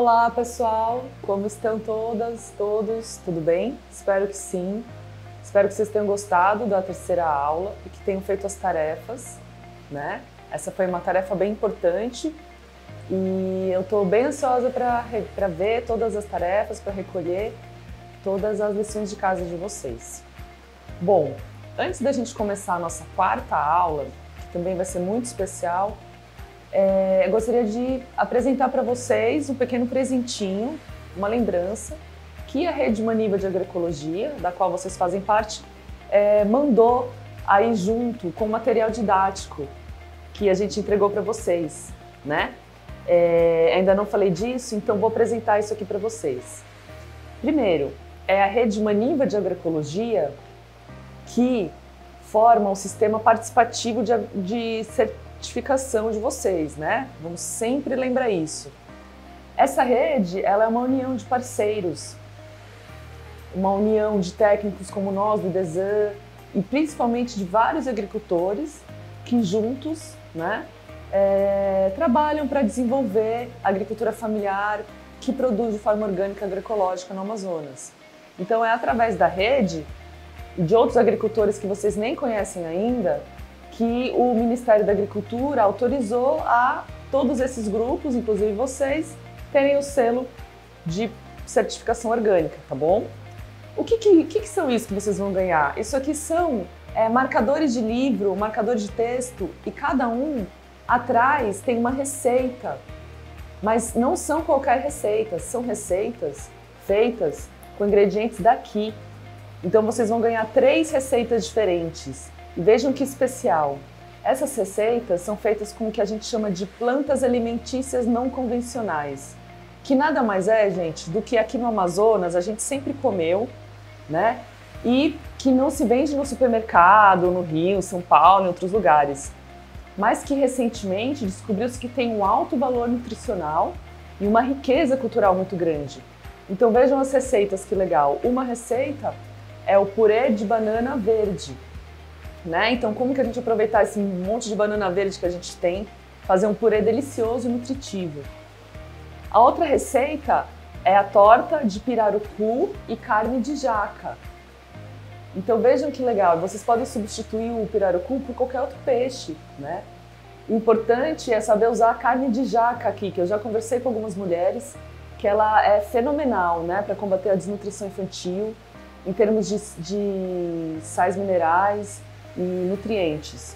Olá pessoal, como estão todas, todos? Tudo bem? Espero que sim. Espero que vocês tenham gostado da terceira aula e que tenham feito as tarefas, né? Essa foi uma tarefa bem importante e eu estou bem ansiosa para ver todas as tarefas, para recolher todas as lições de casa de vocês. Bom, antes da gente começar a nossa quarta aula, que também vai ser muito especial, eu gostaria de apresentar para vocês um pequeno presentinho, uma lembrança, que a Rede Maniva de Agroecologia, da qual vocês fazem parte, mandou aí junto com o material didático que a gente entregou para vocês, né? Ainda não falei disso, então vou apresentar isso aqui para vocês. Primeiro, é a Rede Maniva de Agroecologia que forma um sistema participativo de certificação de vocês, né? Vamos sempre lembrar isso. Essa rede, ela é uma união de parceiros, uma união de técnicos como nós, do DESAN, e principalmente de vários agricultores que juntos, né, trabalham para desenvolver a agricultura familiar que produz de forma orgânica agroecológica no Amazonas. Então é através da rede e de outros agricultores que vocês nem conhecem ainda que o Ministério da Agricultura autorizou a todos esses grupos, inclusive vocês, terem o selo de certificação orgânica, tá bom? O que são isso que vocês vão ganhar? Isso aqui são marcadores de livro, marcadores de texto, e cada um atrás tem uma receita, mas não são qualquer receita, são receitas feitas com ingredientes daqui. Então vocês vão ganhar 3 receitas diferentes. E vejam que especial, essas receitas são feitas com o que a gente chama de plantas alimentícias não convencionais, que nada mais é, gente, do que aqui no Amazonas a gente sempre comeu, né? E que não se vende no supermercado, no Rio, São Paulo, em outros lugares, mas que recentemente descobriu-se que tem um alto valor nutricional e uma riqueza cultural muito grande. Então vejam as receitas, que legal. Uma receita é o purê de banana verde. Né? Então, como que a gente aproveitar esse monte de banana verde que a gente tem, fazer um purê delicioso e nutritivo? A outra receita é a torta de pirarucu e carne de jaca. Então vejam que legal, vocês podem substituir o pirarucu por qualquer outro peixe, né? O importante é saber usar a carne de jaca aqui, que eu já conversei com algumas mulheres, que ela é fenomenal, né, para combater a desnutrição infantil, em termos de sais minerais e nutrientes.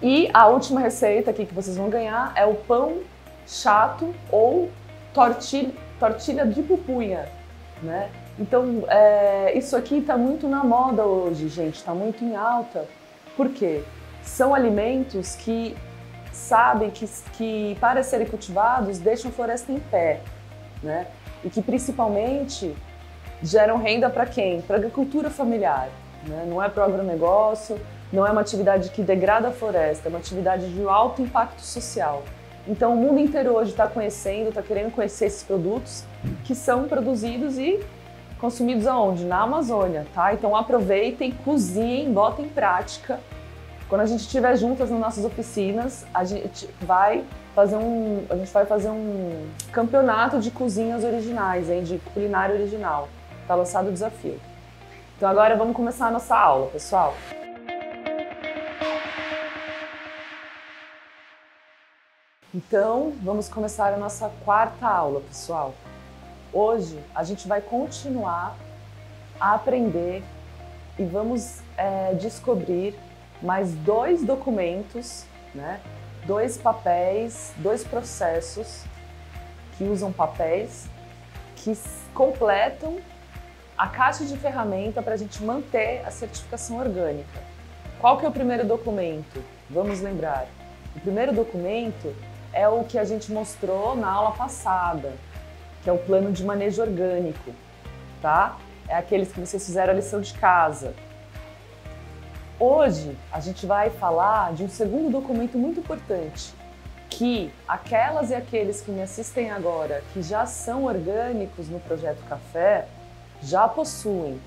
E a última receita aqui que vocês vão ganhar é o pão chato ou tortilha de pupunha, né? Então isso aqui está muito na moda hoje, gente, está muito em alta. Por quê? São alimentos que sabem que para serem cultivados deixam a floresta em pé, né? E que principalmente geram renda para quem? Para a agricultura familiar. Não é para o agronegócio, não é uma atividade que degrada a floresta, é uma atividade de alto impacto social. Então o mundo inteiro hoje está conhecendo, está querendo conhecer esses produtos que são produzidos e consumidos aonde? Na Amazônia, tá? Então aproveitem, cozinhem, botem em prática. Quando a gente estiver juntas nas nossas oficinas, a gente vai fazer um campeonato de cozinhas originais, hein? De culinária original. Está lançado o desafio. Então agora vamos começar a nossa aula, pessoal. Então vamos começar a nossa quarta aula, pessoal. Hoje a gente vai continuar a aprender e vamos descobrir mais 2 documentos, né? 2 papéis, 2 processos que usam papéis que completam a caixa de ferramenta para a gente manter a certificação orgânica. Qual que é o primeiro documento? Vamos lembrar. O primeiro documento é o que a gente mostrou na aula passada, que é o plano de manejo orgânico, tá? É aqueles que vocês fizeram a lição de casa. Hoje a gente vai falar de um segundo documento muito importante, que aquelas e aqueles que me assistem agora, que já são orgânicos no Projeto Café, já possuem.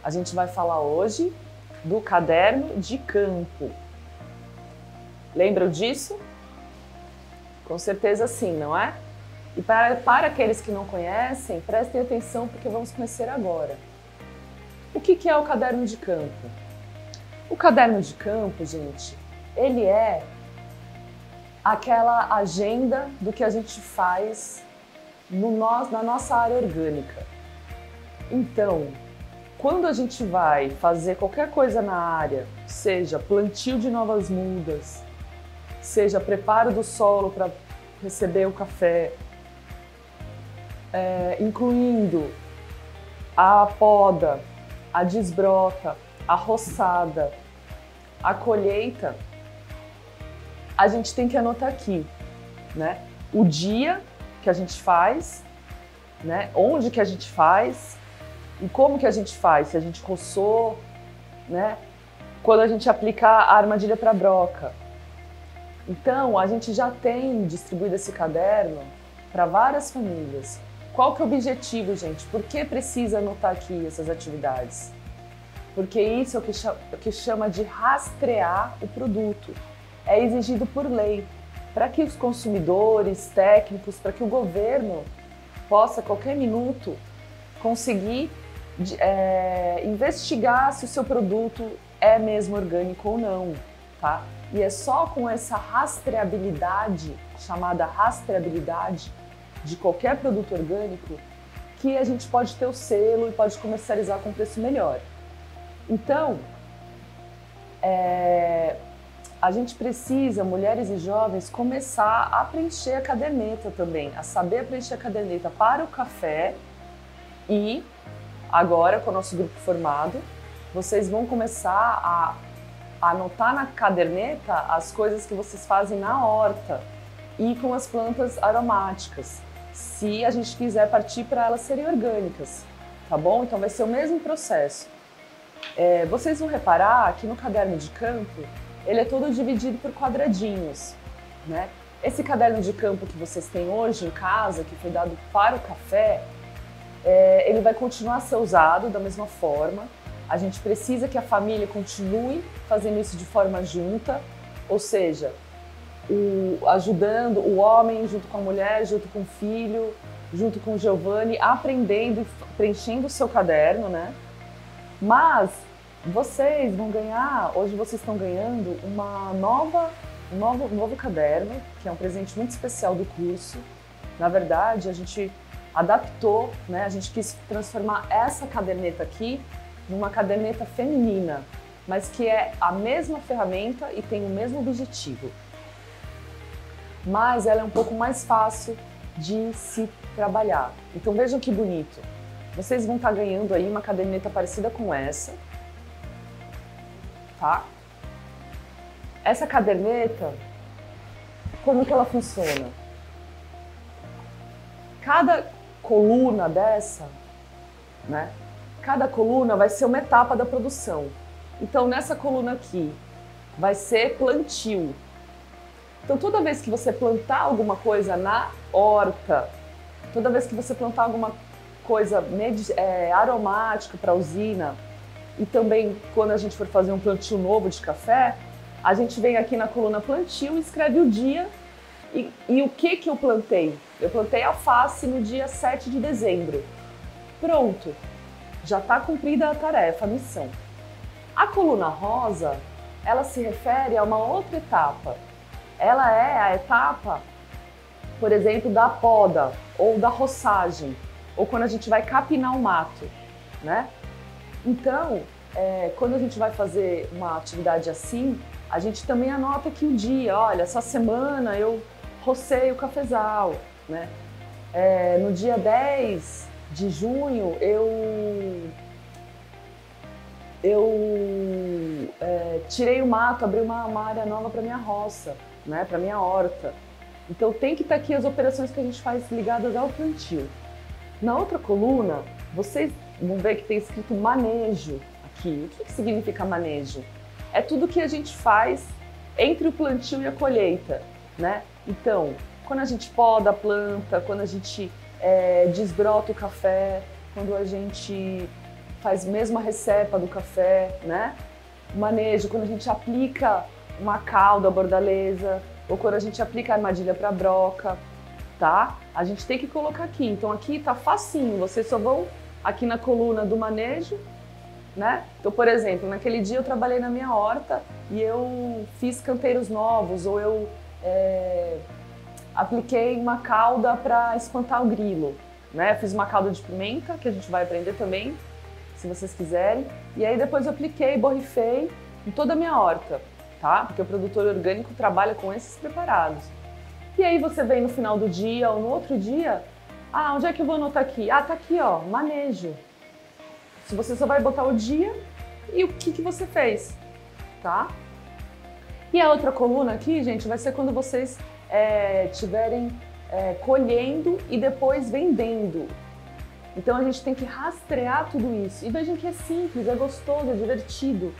A gente vai falar hoje do caderno de campo. Lembram disso? Com certeza sim, não é? E para aqueles que não conhecem, prestem atenção porque vamos conhecer agora. O que é o caderno de campo? O caderno de campo, gente, ele é aquela agenda do que a gente faz na nossa área orgânica. Então, quando a gente vai fazer qualquer coisa na área, seja plantio de novas mudas, seja preparo do solo para receber o café, incluindo a poda, a desbrota, a roçada, a colheita, a gente tem que anotar aqui, né? O dia que a gente faz, né? Onde que a gente faz e como que a gente faz, se a gente roçou, né? Quando a gente aplica a armadilha para broca. Então, a gente já tem distribuído esse caderno para várias famílias. Qual que é o objetivo, gente? Por que precisa anotar aqui essas atividades? Porque isso é o que chama de rastrear o produto. É exigido por lei, para que os consumidores, técnicos, para que o governo possa, a qualquer minuto, conseguir investigar se o seu produto é mesmo orgânico ou não, tá? E é só com essa rastreabilidade, chamada rastreabilidade, de qualquer produto orgânico, que a gente pode ter o selo e pode comercializar com preço melhor. Então, a gente precisa, mulheres e jovens, começar a preencher a caderneta também, a saber preencher a caderneta para o café. E agora, com o nosso grupo formado, vocês vão começar a anotar na caderneta as coisas que vocês fazem na horta e com as plantas aromáticas, se a gente quiser partir para elas serem orgânicas, tá bom? Então vai ser o mesmo processo. Vocês vão reparar que no caderno de campo, ele é todo dividido por quadradinhos, né? Esse caderno de campo que vocês têm hoje em casa, que foi dado para o café, ele vai continuar a ser usado da mesma forma. A gente precisa que a família continue fazendo isso de forma junta, ou seja, ajudando o homem junto com a mulher, junto com o filho, junto com o Giovanni, aprendendo e preenchendo o seu caderno, né? Mas vocês vão ganhar, hoje vocês estão ganhando um novo caderno, que é um presente muito especial do curso. Na verdade, a gente adaptou, né? A gente quis transformar essa caderneta aqui numa caderneta feminina, mas que é a mesma ferramenta e tem o mesmo objetivo. Mas ela é um pouco mais fácil de se trabalhar. Então vejam que bonito. Vocês vão estar ganhando aí uma caderneta parecida com essa, tá? Essa caderneta, como que ela funciona? Cada coluna dessa, né? Cada coluna vai ser uma etapa da produção. Então nessa coluna aqui vai ser plantio. Então toda vez que você plantar alguma coisa na horta, toda vez que você plantar alguma coisa aromática para a usina, e também quando a gente for fazer um plantio novo de café, a gente vem aqui na coluna plantio e escreve o dia e o que eu plantei. Eu plantei alface no dia 7 de dezembro. Pronto, já está cumprida a tarefa, a missão. A coluna rosa, ela se refere a uma outra etapa. Ela é a etapa, por exemplo, da poda ou da roçagem, ou quando a gente vai capinar o mato, né? Então, quando a gente vai fazer uma atividade assim, a gente também anota aqui o dia. Olha, essa semana eu rocei o cafezal, né? No dia 10 de junho eu tirei o mato, abri uma área nova para minha roça, né? Para minha horta. Então tem que estar aqui as operações que a gente faz ligadas ao plantio. Na outra coluna, vocês vão ver que tem escrito manejo aqui. O que significa manejo? É tudo que a gente faz entre o plantio e a colheita, né? Então, quando a gente poda a planta, quando a gente desbrota o café, quando a gente faz mesmo a recepa do café, né? O manejo, quando a gente aplica uma calda bordaleza, ou quando a gente aplica a armadilha para broca. tá? A gente tem que colocar aqui. Então aqui tá facinho, vocês só vão aqui na coluna do manejo, né? Então, por exemplo, naquele dia eu trabalhei na minha horta e eu fiz canteiros novos, ou eu apliquei uma cauda para espantar o grilo, né? Fiz uma cauda de pimenta, que a gente vai aprender também, se vocês quiserem. E aí depois eu apliquei, borrifei em toda a minha horta, tá? Porque o produtor orgânico trabalha com esses preparados. E aí você vem no final do dia ou no outro dia, ah, onde é que eu vou anotar aqui? Ah, tá aqui, ó, manejo. Se você só vai botar o dia e o que você fez, tá? E a outra coluna aqui, gente, vai ser quando vocês estiverem colhendo e depois vendendo. Então a gente tem que rastrear tudo isso. E vejam que é simples, é gostoso, é divertido.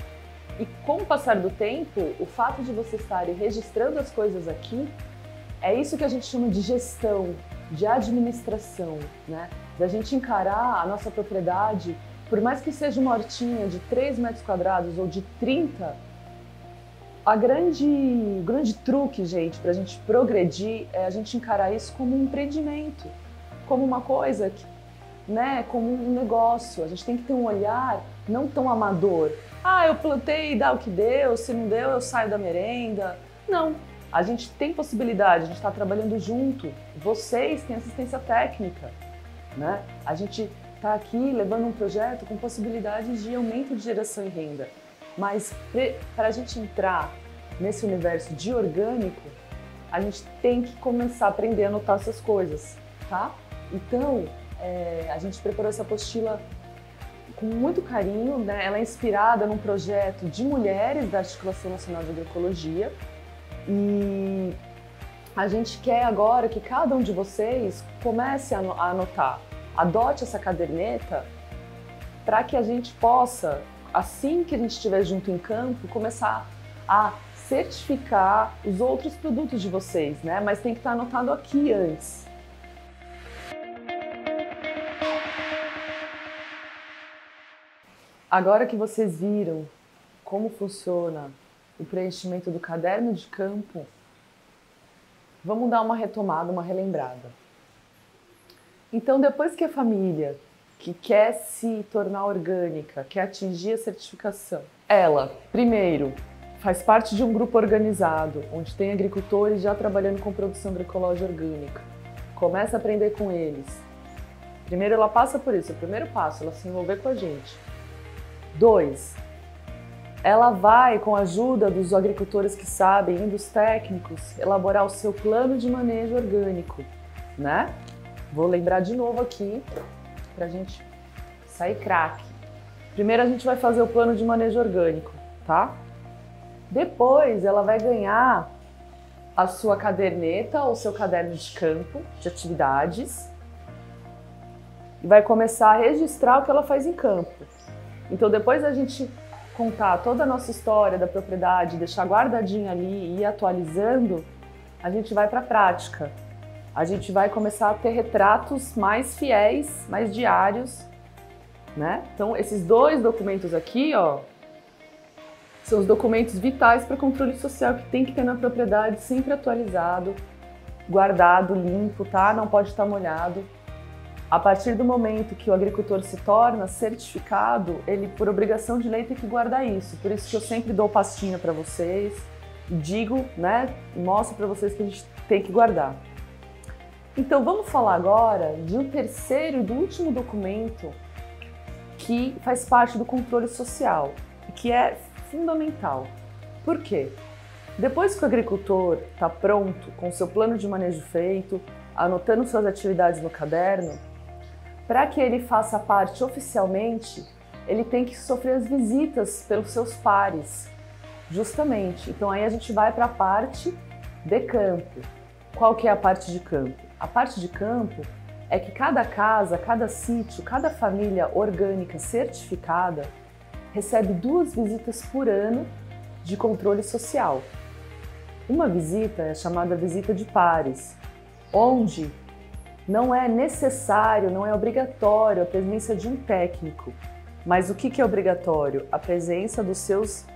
E com o passar do tempo, o fato de vocês estarem registrando as coisas aqui, é isso que a gente chama de gestão, de administração, né? Da gente encarar a nossa propriedade, por mais que seja uma hortinha de 3 metros quadrados ou de 30, o grande truque, gente, para a gente progredir é a gente encarar isso como um empreendimento, como uma coisa que, né, como um negócio. A gente tem que ter um olhar não tão amador. Ah, eu plantei e dá o que deu, se não deu eu saio da merenda. Não, a gente tem possibilidade, a gente está trabalhando junto. Vocês têm assistência técnica, né? A gente está aqui levando um projeto com possibilidades de aumento de geração e renda. Mas para a gente entrar nesse universo de orgânico, a gente tem que começar a aprender a anotar essas coisas, tá? Então, a gente preparou essa apostila com muito carinho, né? Ela é inspirada num projeto de mulheres da Articulação Nacional de Agroecologia e a gente quer agora que cada um de vocês comece a anotar, adote essa caderneta para que a gente possa, assim que a gente estiver junto em campo, começar a certificar os outros produtos de vocês, né? Mas tem que estar anotado aqui antes. Agora que vocês viram como funciona o preenchimento do caderno de campo, vamos dar uma retomada, uma relembrada. Então, depois que a família que quer se tornar orgânica, quer atingir a certificação, ela, primeiro, faz parte de um grupo organizado, onde tem agricultores já trabalhando com produção agroecológica orgânica. Começa a aprender com eles. Primeiro, ela passa por isso, é o primeiro passo, ela se envolver com a gente. 2, ela vai, com a ajuda dos agricultores que sabem e dos técnicos, elaborar o seu plano de manejo orgânico, né? Vou lembrar de novo aqui, pra gente sair craque. Primeiro a gente vai fazer o plano de manejo orgânico, tá? Depois ela vai ganhar a sua caderneta ou seu caderno de campo, de atividades, e vai começar a registrar o que ela faz em campo. Então, depois da gente contar toda a nossa história da propriedade, deixar guardadinho ali e ir atualizando, a gente vai para a prática. A gente vai começar a ter retratos mais fiéis, mais diários, né? Então, esses 2 documentos aqui, ó, são os documentos vitais para controle social que tem que ter na propriedade, sempre atualizado, guardado, limpo, tá? Não pode estar molhado. A partir do momento que o agricultor se torna certificado, ele, por obrigação de lei, tem que guardar isso. Por isso que eu sempre dou pastinha para vocês e digo, né, e mostro para vocês que a gente tem que guardar. Então vamos falar agora de um terceiro e do último documento que faz parte do controle social, que é fundamental. Por quê? Depois que o agricultor está pronto, com o seu plano de manejo feito, anotando suas atividades no caderno, para que ele faça parte oficialmente, ele tem que sofrer as visitas pelos seus pares, justamente. Então aí a gente vai para a parte de campo. Qual que é a parte de campo? A parte de campo é que cada casa, cada sítio, cada família orgânica certificada recebe 2 visitas por ano de controle social. Uma visita é chamada visita de pares, onde não é necessário, não é obrigatório a presença de um técnico. Mas o que é obrigatório? A presença dos seus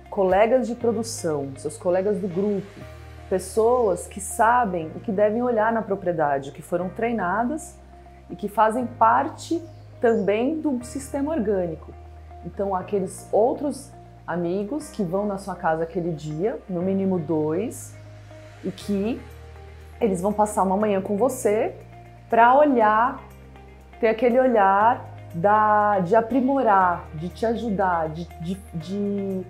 colegas de produção, seus colegas do grupo, pessoas que sabem o que devem olhar na propriedade, que foram treinadas e que fazem parte também do sistema orgânico. Então, aqueles outros amigos que vão na sua casa aquele dia, no mínimo 2, e que eles vão passar uma manhã com você para olhar, ter aquele olhar de aprimorar, de te ajudar, de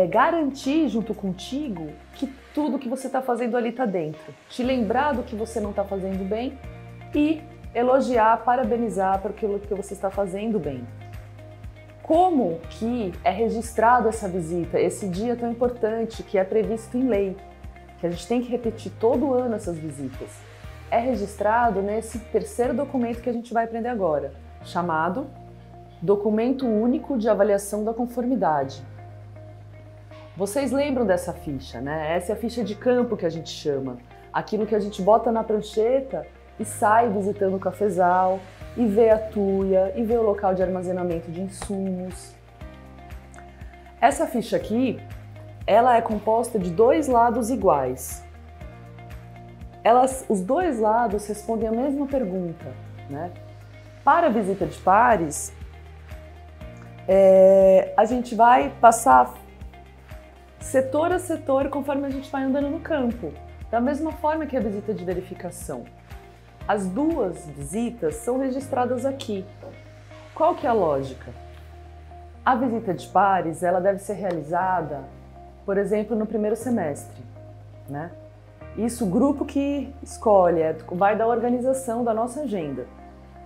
garantir junto contigo que tudo que você está fazendo ali está dentro. Te lembrar do que você não está fazendo bem e elogiar, parabenizar por aquilo que você está fazendo bem. Como que é registrado essa visita, esse dia tão importante que é previsto em lei, que a gente tem que repetir todo ano essas visitas? É registrado nesse terceiro documento que a gente vai aprender agora, chamado Documento Único de Avaliação da Conformidade. Vocês lembram dessa ficha, né? Essa é a ficha de campo que a gente chama, aquilo que a gente bota na prancheta e sai visitando o cafezal, e vê a tuia, e vê o local de armazenamento de insumos. Essa ficha aqui, ela é composta de 2 lados iguais. Os 2 lados respondem a mesma pergunta, né? Para a visita de pares, a gente vai passar setor a setor conforme a gente vai andando no campo, da mesma forma que a visita de verificação. As 2 visitas são registradas aqui. Qual que é a lógica? A visita de pares, ela deve ser realizada, por exemplo, no primeiro semestre, né? Isso o grupo que escolhe, vai da organização da nossa agenda.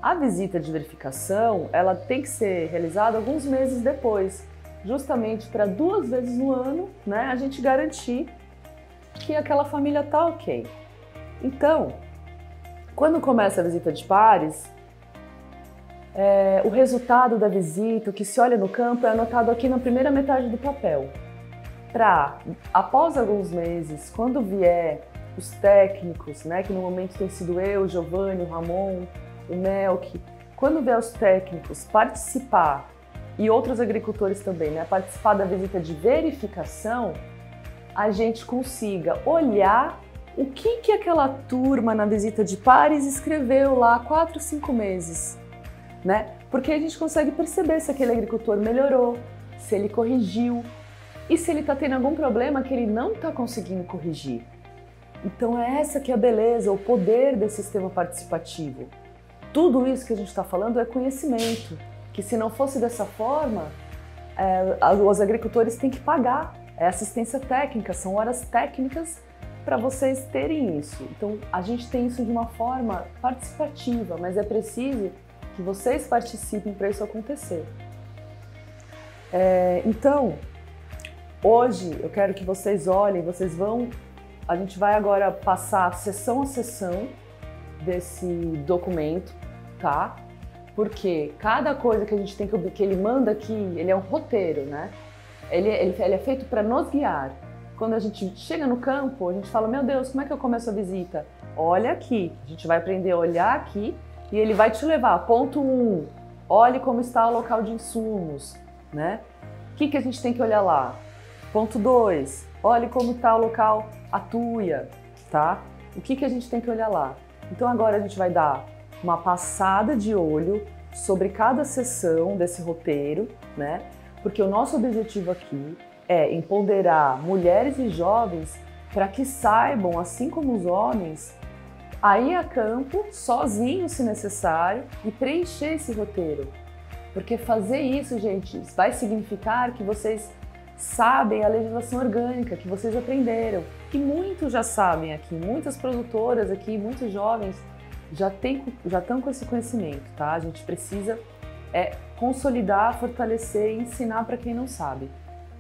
A visita de verificação, ela tem que ser realizada alguns meses depois, justamente para 2 vezes no ano, né, a gente garantir que aquela família tá ok. Então, quando começa a visita de pares, o resultado da visita, o que se olha no campo, é anotado aqui na primeira metade do papel. Após alguns meses, quando vier os técnicos, né, que no momento tem sido eu, o Giovanni, o Ramon, o Melk, quando vier os técnicos participar, e outros agricultores também, né, participar da visita de verificação, a gente consiga olhar o que aquela turma na visita de pares escreveu lá há 4, 5 meses, né? Porque a gente consegue perceber se aquele agricultor melhorou, se ele corrigiu e se ele está tendo algum problema que ele não está conseguindo corrigir. Então é essa que é a beleza, o poder desse sistema participativo. Tudo isso que a gente está falando é conhecimento, que se não fosse dessa forma, os agricultores têm que pagar. É assistência técnica, são horas técnicas para vocês terem isso. Então, a gente tem isso de uma forma participativa, mas é preciso que vocês participem para isso acontecer. Então, hoje eu quero que vocês olhem, a gente vai agora passar sessão a sessão desse documento, tá? Porque cada coisa que a gente tem que ele manda aqui, ele é um roteiro, né? Ele é feito para nos guiar. Quando a gente chega no campo, a gente fala, meu Deus, como é que eu começo a visita? Olha aqui, a gente vai aprender a olhar aqui e ele vai te levar. Ponto 1, olhe como está o local de insumos, né? O que a gente tem que olhar lá? Ponto 2, olhe como está o local, a tuia, tá? O que a gente tem que olhar lá? Então agora a gente vai dar uma passada de olho sobre cada sessão desse roteiro, né? Porque o nosso objetivo aqui é empoderar mulheres e jovens para que saibam, assim como os homens, a ir a campo sozinhos, se necessário, e preencher esse roteiro. Porque fazer isso, gente, vai significar que vocês sabem a legislação orgânica, que vocês aprenderam. E muitos já sabem aqui, muitas produtoras aqui, muitos jovens já estão com esse conhecimento, tá? A gente precisa consolidar, fortalecer e ensinar para quem não sabe,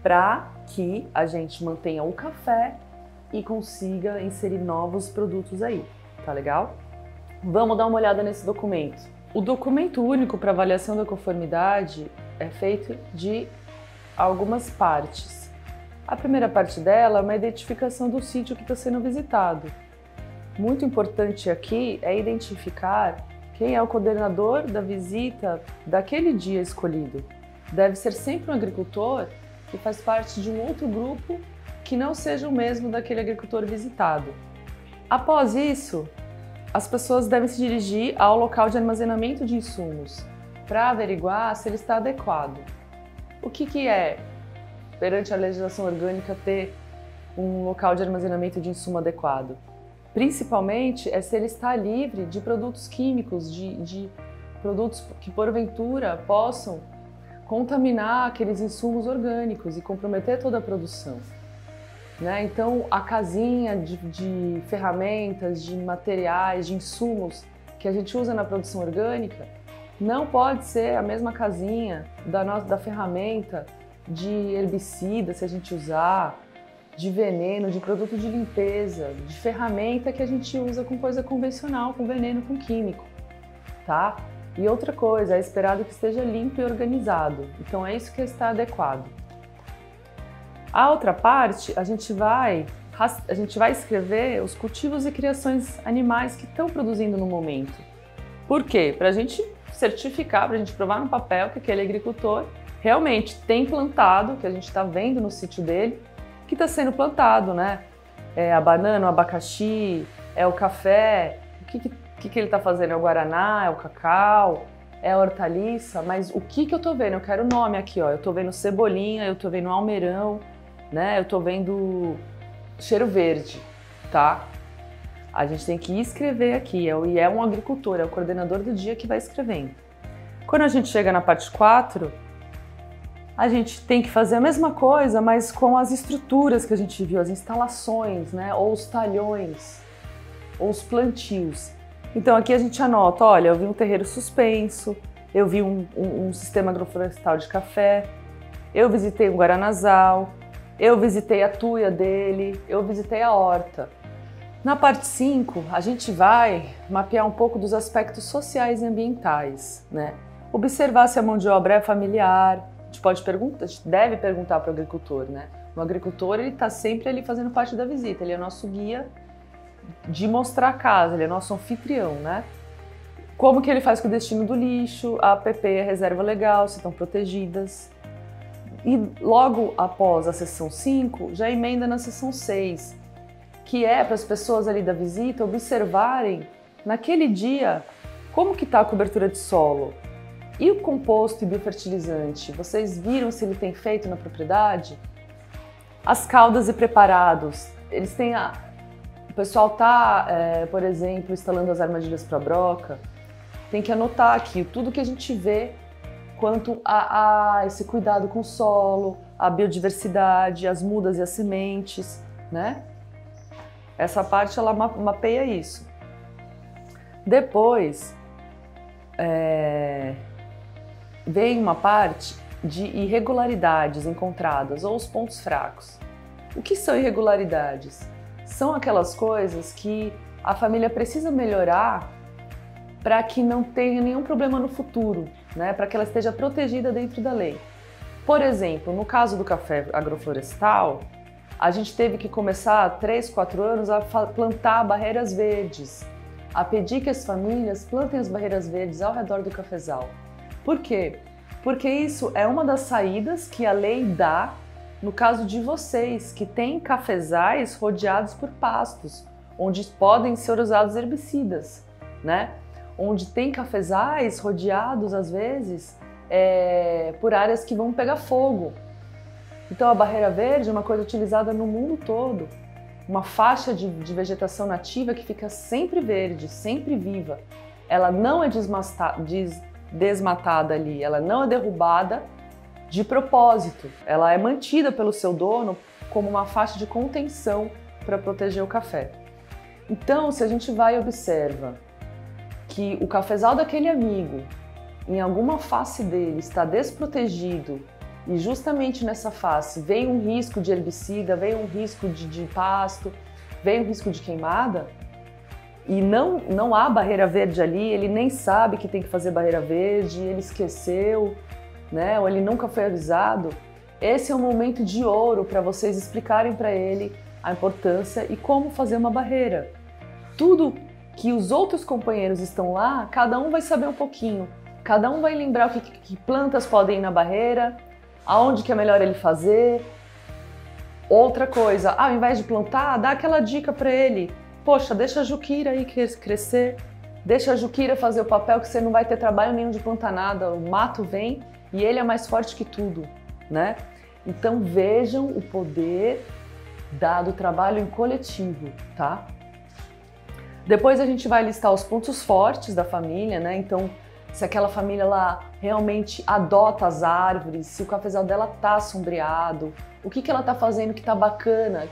para que a gente mantenha o café e consiga inserir novos produtos aí, tá legal? Vamos dar uma olhada nesse documento. O documento único para avaliação da conformidade é feito de algumas partes. A primeira parte dela é uma identificação do sítio que está sendo visitado. Muito importante aqui é identificar quem é o coordenador da visita daquele dia escolhido. Deve ser sempre um agricultor que faz parte de um outro grupo que não seja o mesmo daquele agricultor visitado. Após isso, as pessoas devem se dirigir ao local de armazenamento de insumos para averiguar se ele está adequado. O que é, perante a legislação orgânica, ter um local de armazenamento de insumo adequado? Principalmente é se ele está livre de produtos químicos, de produtos que porventura possam contaminar aqueles insumos orgânicos e comprometer toda a produção. Né? Então, a casinha de ferramentas, de materiais, de insumos que a gente usa na produção orgânica não pode ser a mesma casinha da ferramenta de herbicida, se a gente usar, de veneno, de produto de limpeza, de ferramenta que a gente usa com coisa convencional, com veneno, com químico, tá? E outra coisa, é esperado que esteja limpo e organizado. Então é isso que está adequado. A outra parte, a gente vai escrever os cultivos e criações animais que estão produzindo no momento. Por quê? Para a gente certificar, para a gente provar no papel que aquele agricultor realmente tem plantado, que a gente está vendo no sítio dele, que está sendo plantado, né? É a banana, o abacaxi, é o café, o que ele está fazendo? É o guaraná, é o cacau, é a hortaliça, mas o que eu estou vendo? Eu quero o nome aqui, ó. Eu estou vendo cebolinha, eu estou vendo almeirão, né? Eu estou vendo cheiro verde, tá? A gente tem que escrever aqui, e é um agricultor, é o coordenador do dia que vai escrevendo. Quando a gente chega na parte 4, a gente tem que fazer a mesma coisa, mas com as estruturas que a gente viu, as instalações, né? Ou os talhões, ou os plantios. Então aqui a gente anota, olha, eu vi um terreiro suspenso, eu vi um sistema agroflorestal de café, eu visitei um guaranazal, eu visitei a tuia dele, eu visitei a horta. Na parte 5, a gente vai mapear um pouco dos aspectos sociais e ambientais, né? Observar se a mão de obra é familiar. A gente deve perguntar para o agricultor, né? O agricultor, ele está sempre ali fazendo parte da visita, ele é nosso guia de mostrar a casa, ele é nosso anfitrião, né? Como que ele faz com o destino do lixo, a APP, a reserva legal, se estão protegidas. E logo após a sessão 5, já emenda na sessão 6, que é para as pessoas ali da visita observarem naquele dia como que está a cobertura de solo. E o composto e biofertilizante, vocês viram se ele tem feito na propriedade? As caudas e preparados, eles têm o pessoal está, por exemplo, instalando as armadilhas para broca, tem que anotar aqui tudo que a gente vê quanto a esse cuidado com o solo, a biodiversidade, as mudas e as sementes, né? Essa parte ela mapeia isso. Depois, vem uma parte de irregularidades encontradas ou os pontos fracos. O que são irregularidades? São aquelas coisas que a família precisa melhorar para que não tenha nenhum problema no futuro, né? Para que ela esteja protegida dentro da lei. Por exemplo, no caso do café agroflorestal, a gente teve que começar há 3, 4 anos a plantar barreiras verdes, a pedir que as famílias plantem as barreiras verdes ao redor do cafezal. Por quê? Porque isso é uma das saídas que a lei dá no caso de vocês, que têm cafezais rodeados por pastos, onde podem ser usados herbicidas, né? Onde tem cafezais rodeados, às vezes, por áreas que vão pegar fogo. Então a barreira verde é uma coisa utilizada no mundo todo, uma faixa de vegetação nativa que fica sempre verde, sempre viva. Ela não é desmatada ali, ela não é derrubada de propósito, ela é mantida pelo seu dono como uma faixa de contenção para proteger o café. Então, se a gente vai e observa que o cafezal daquele amigo, em alguma face dele, está desprotegido e justamente nessa face vem um risco de herbicida, vem um risco de pasto, vem um risco de queimada, e não há barreira verde ali, ele nem sabe que tem que fazer barreira verde, ele esqueceu, né? Ou ele nunca foi avisado, esse é um momento de ouro para vocês explicarem para ele a importância e como fazer uma barreira. Tudo que os outros companheiros estão lá, cada um vai saber um pouquinho, cada um vai lembrar que plantas podem ir na barreira, aonde que é melhor ele fazer, Outra coisa, ao invés de plantar, dá aquela dica para ele. Poxa, deixa a Juquira aí crescer, deixa a Juquira fazer o papel que você não vai ter trabalho nenhum de plantar nada, o mato vem e ele é mais forte que tudo, né? Então vejam o poder do trabalho em coletivo, tá? Depois a gente vai listar os pontos fortes da família, né? Então, se aquela família lá realmente adota as árvores, se o cafezal dela tá sombreado, o que ela tá fazendo que tá bacana,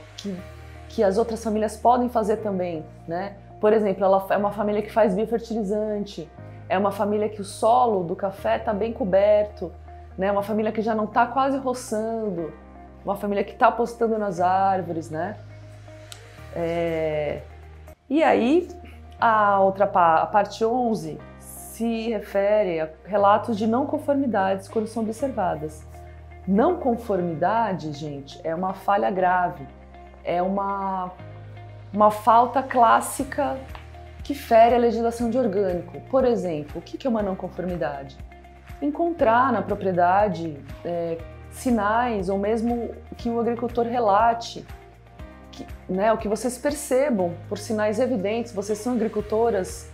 que as outras famílias podem fazer também, né? Por exemplo, ela é uma família que faz biofertilizante, é uma família que o solo do café tá bem coberto, né? Uma família que já não tá quase roçando, uma família que tá apostando nas árvores, né? E aí, a parte 11 se refere a relatos de não conformidades quando são observadas. Não conformidade, gente, é uma falha grave, é uma falta clássica que fere a legislação de orgânico. Por exemplo, o que é uma não conformidade? Encontrar na propriedade sinais ou mesmo que o agricultor relate, o que vocês percebam por sinais evidentes, vocês são agricultores,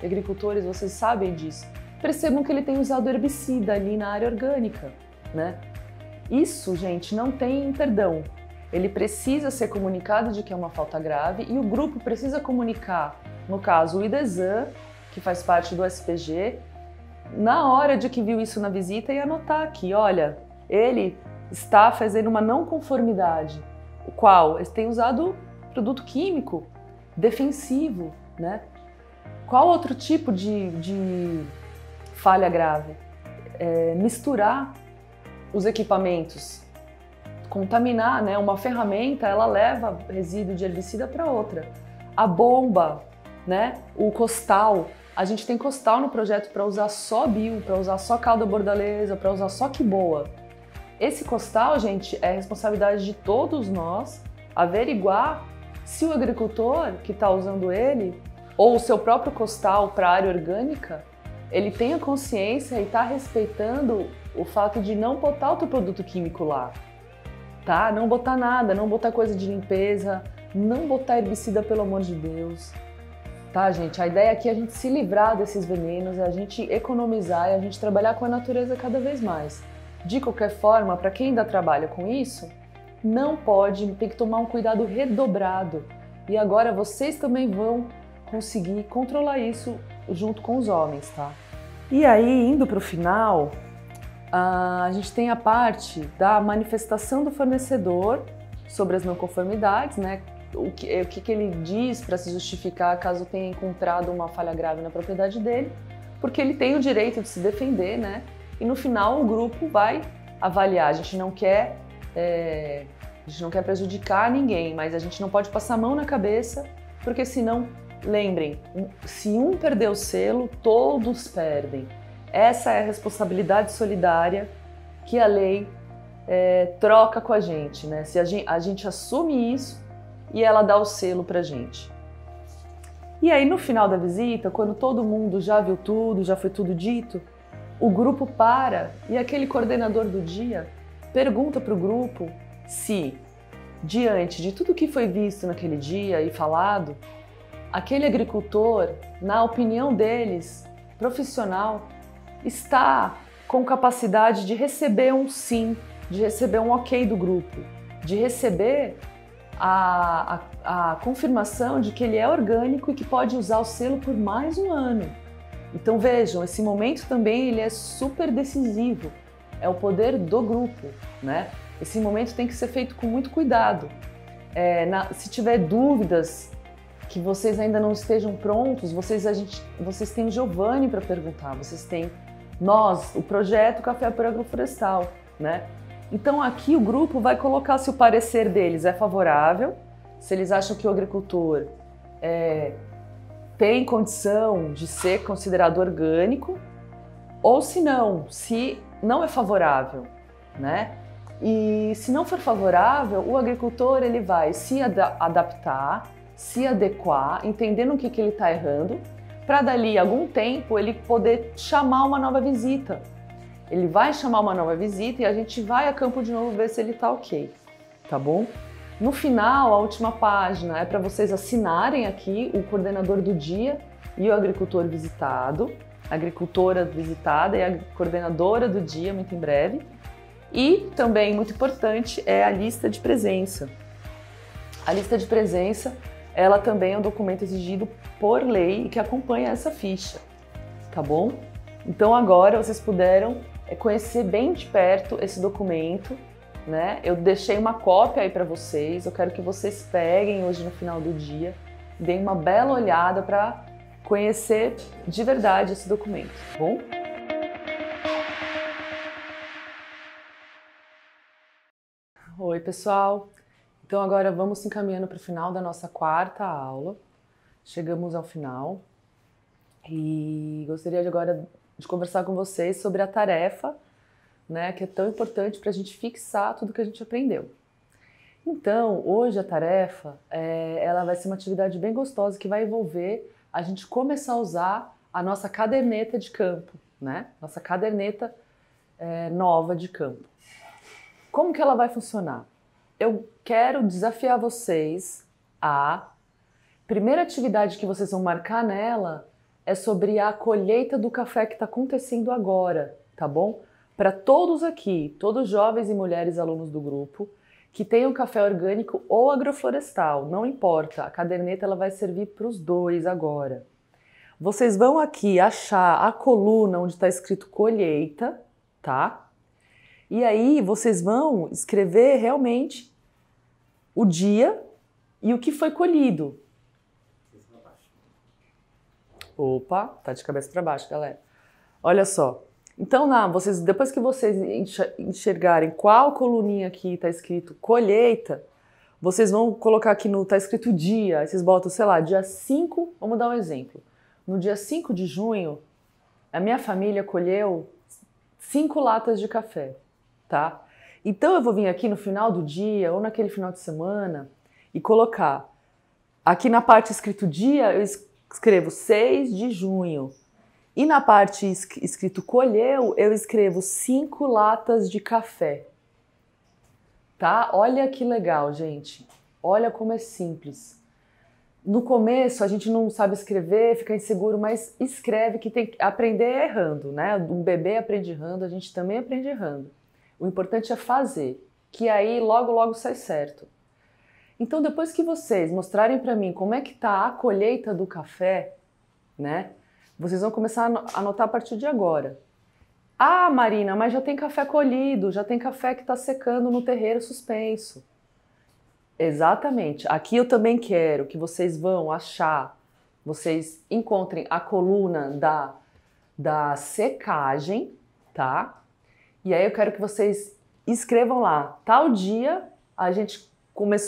vocês sabem disso, percebam que ele tem usado herbicida ali na área orgânica, né? Isso, gente, não tem perdão. Ele precisa ser comunicado de que é uma falta grave e o grupo precisa comunicar, no caso, o IDESAN, que faz parte do SPG, na hora de que viu isso na visita e anotar aqui, olha, ele está fazendo uma não conformidade, o qual ele tem usado produto químico defensivo, né? Qual outro tipo de falha grave? Misturar os equipamentos, contaminar, né? Uma ferramenta, ela leva resíduo de herbicida para outra. A bomba, né? O costal, a gente tem costal no projeto para usar só bio, para usar só calda bordaleza, para usar só quiboa. Esse costal, gente, é responsabilidade de todos nós averiguar se o agricultor que está usando ele, ou o seu próprio costal para a área orgânica, ele tem a consciência e está respeitando o fato de não botar outro produto químico lá, tá? Não botar nada, não botar coisa de limpeza, não botar herbicida, pelo amor de Deus. Tá, gente? A ideia aqui é a gente se livrar desses venenos, é a gente economizar e a gente trabalhar com a natureza cada vez mais. De qualquer forma, para quem ainda trabalha com isso, não pode, tem que tomar um cuidado redobrado. E agora vocês também vão conseguir controlar isso junto com os homens, tá? E aí, indo para o final, a gente tem a parte da manifestação do fornecedor sobre as não conformidades, né? O que ele diz para se justificar caso tenha encontrado uma falha grave na propriedade dele, porque ele tem o direito de se defender, né? E no final o grupo vai avaliar. A gente não quer prejudicar ninguém, mas a gente não pode passar a mão na cabeça, porque senão, lembrem, se um perder o selo, todos perdem. Essa é a responsabilidade solidária que a lei troca com a gente, né? Se a gente assume isso, e ela dá o selo pra gente. E aí no final da visita, quando todo mundo já viu tudo, já foi tudo dito, o grupo para e aquele coordenador do dia pergunta pro grupo se, diante de tudo que foi visto naquele dia e falado, aquele agricultor, na opinião deles, profissional, está com capacidade de receber um sim, de receber um ok do grupo, de receber a confirmação de que ele é orgânico e que pode usar o selo por mais um ano. Então vejam, esse momento também ele é super decisivo, é o poder do grupo, né? Esse momento tem que ser feito com muito cuidado. Se tiver dúvidas, que vocês ainda não estejam prontos, vocês têm o Giovanni para perguntar, vocês têm nós, o projeto Café por Agroflorestal, né? Então aqui o grupo vai colocar se o parecer deles é favorável, se eles acham que o agricultor tem condição de ser considerado orgânico, ou se não é favorável, né? E se não for favorável, o agricultor ele vai se adaptar, se adequar, entendendo o que ele está errando, para dali algum tempo ele poder chamar uma nova visita. Ele vai chamar uma nova visita e a gente vai a campo de novo ver se ele tá ok, tá bom? No final, a última página é para vocês assinarem aqui o coordenador do dia e o agricultor visitado, a agricultora visitada e a coordenadora do dia, muito em breve. E também, muito importante, é a lista de presença. A lista de presença, ela também é um documento exigido por lei e que acompanha essa ficha, tá bom? Então agora vocês puderam conhecer bem de perto esse documento, né? Eu deixei uma cópia aí para vocês, eu quero que vocês peguem hoje no final do dia, deem uma bela olhada para conhecer de verdade esse documento, tá bom? Oi, pessoal! Então agora vamos se encaminhando para o final da nossa quarta aula. Chegamos ao final e gostaria agora de conversar com vocês sobre a tarefa, né, que é tão importante para a gente fixar tudo que a gente aprendeu. Então, hoje a tarefa, ela vai ser uma atividade bem gostosa que vai envolver a gente começar a usar a nossa caderneta de campo, né? Nossa caderneta nova de campo. Como que ela vai funcionar? Eu quero desafiar vocês a primeira atividade que vocês vão marcar nela é sobre a colheita do café que está acontecendo agora, tá bom? Para todos aqui, todos jovens e mulheres alunos do grupo, que tenham café orgânico ou agroflorestal, não importa, a caderneta ela vai servir para os dois agora. Vocês vão aqui achar a coluna onde está escrito colheita, tá? E aí vocês vão escrever realmente o dia e o que foi colhido. Opa, tá de cabeça para baixo, galera. Olha só. Então, depois que vocês enxergarem qual coluninha aqui tá escrito colheita, vocês vão colocar aqui tá escrito dia, aí vocês botam, sei lá, dia 5, vamos dar um exemplo. No dia 5 de junho, a minha família colheu 5 latas de café, tá? Então eu vou vir aqui no final do dia ou naquele final de semana e colocar aqui na parte escrito dia, eu escrevo 6 de junho. E na parte escrito colheu, eu escrevo 5 latas de café. Tá? Olha que legal, gente. Olha como é simples. No começo a gente não sabe escrever, fica inseguro, mas escreve, que tem que aprender errando, né? Um bebê aprende errando, a gente também aprende errando. O importante é fazer, que aí logo sai certo. Então depois que vocês mostrarem para mim como é que tá a colheita do café, né? Vocês vão começar a anotar a partir de agora. Ah, Marina, mas já tem café colhido, já tem café que está secando no terreiro suspenso. Exatamente. Aqui eu também quero que vocês vão achar, vocês encontrem a coluna da secagem, tá? E aí eu quero que vocês escrevam lá, tal dia a gente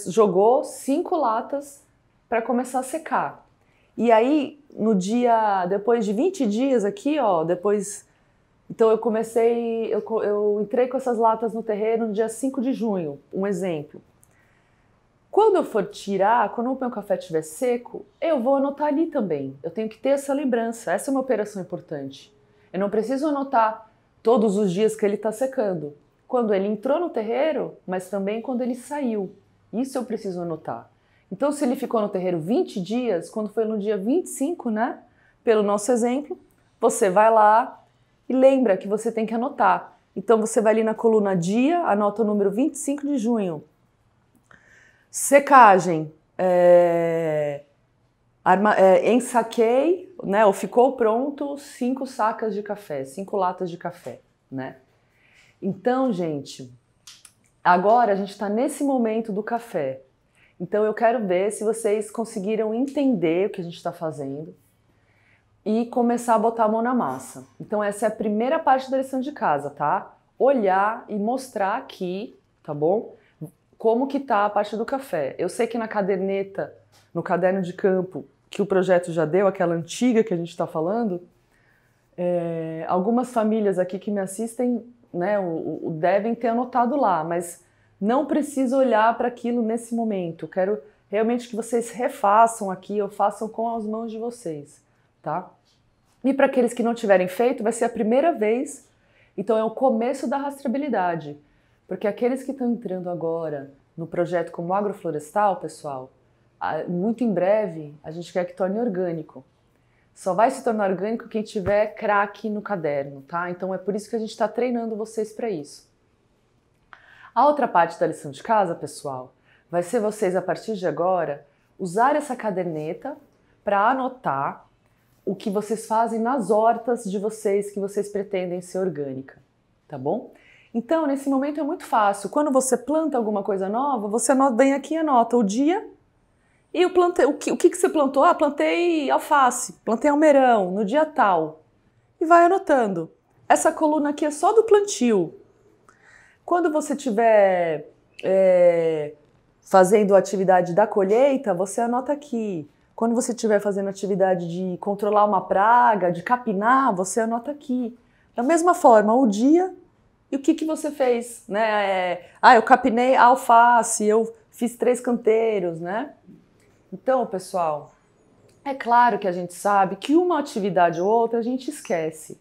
jogou 5 latas para começar a secar. E aí, no dia, depois de 20 dias aqui, ó, então eu entrei com essas latas no terreno no dia 5 de junho, um exemplo. Quando eu for tirar, quando o meu café estiver seco, eu vou anotar ali também. Eu tenho que ter essa lembrança, essa é uma operação importante. Eu não preciso anotar todos os dias que ele está secando. Quando ele entrou no terreiro, mas também quando ele saiu. Isso eu preciso anotar. Então, se ele ficou no terreiro 20 dias, quando foi no dia 25, né? Pelo nosso exemplo, você vai lá e lembra que você tem que anotar. Então, você vai ali na coluna dia, anota o número 25 de junho. Secagem, ensaquei, né? Ou ficou pronto 5 sacas de café, 5 latas de café, né? Então, gente, agora a gente está nesse momento do café. Então eu quero ver se vocês conseguiram entender o que a gente está fazendo e começar a botar a mão na massa. Então essa é a primeira parte da lição de casa, tá? Olhar e mostrar aqui, tá bom? Como que tá a parte do café. Eu sei que na caderneta, no caderno de campo, que o projeto já deu, aquela antiga que a gente está falando, algumas famílias aqui que me assistem, né, devem ter anotado lá, mas não preciso olhar para aquilo nesse momento. Quero realmente que vocês refaçam aqui, ou façam com as mãos de vocês, tá? E para aqueles que não tiverem feito, vai ser a primeira vez, então é o começo da rastreabilidade. Porque aqueles que estão entrando agora no projeto como agroflorestal, pessoal, muito em breve a gente quer que torne orgânico. Só vai se tornar orgânico quem tiver craque no caderno, tá? Então é por isso que a gente está treinando vocês para isso. A outra parte da lição de casa, pessoal, vai ser vocês, a partir de agora, usar essa caderneta para anotar o que vocês fazem nas hortas de vocês que vocês pretendem ser orgânica, tá bom? Então, nesse momento é muito fácil. Quando você planta alguma coisa nova, você vem aqui e anota o dia e o que você plantou. Ah, plantei alface, plantei almeirão no dia tal. E vai anotando. Essa coluna aqui é só do plantio. Quando você estiver fazendo a atividade da colheita, você anota aqui. Quando você estiver fazendo atividade de controlar uma praga, de capinar, você anota aqui. Da mesma forma, o dia e o que você fez, né? Eu capinei a alface, eu fiz 3 canteiros, né? Então, pessoal, é claro que a gente sabe que uma atividade ou outra a gente esquece.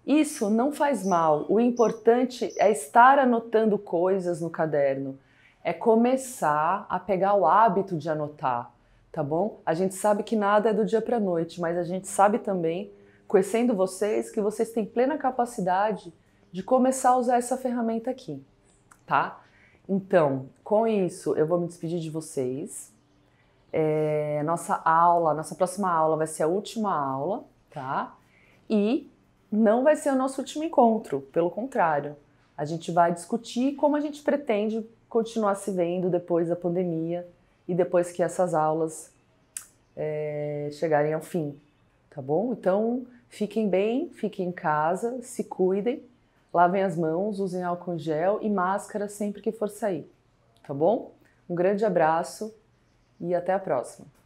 Isso não faz mal. O importante é estar anotando coisas no caderno. É começar a pegar o hábito de anotar, tá bom? A gente sabe que nada é do dia para a noite, mas a gente sabe também, conhecendo vocês, que vocês têm plena capacidade de começar a usar essa ferramenta aqui, tá? Então, com isso, eu vou me despedir de vocês. Nossa próxima aula vai ser a última aula, tá? E não vai ser o nosso último encontro, pelo contrário. A gente vai discutir como a gente pretende continuar se vendo depois da pandemia e depois que essas aulas chegarem ao fim, tá bom? Então, fiquem bem, fiquem em casa, se cuidem, lavem as mãos, usem álcool em gel e máscara sempre que for sair, tá bom? Um grande abraço e até a próxima!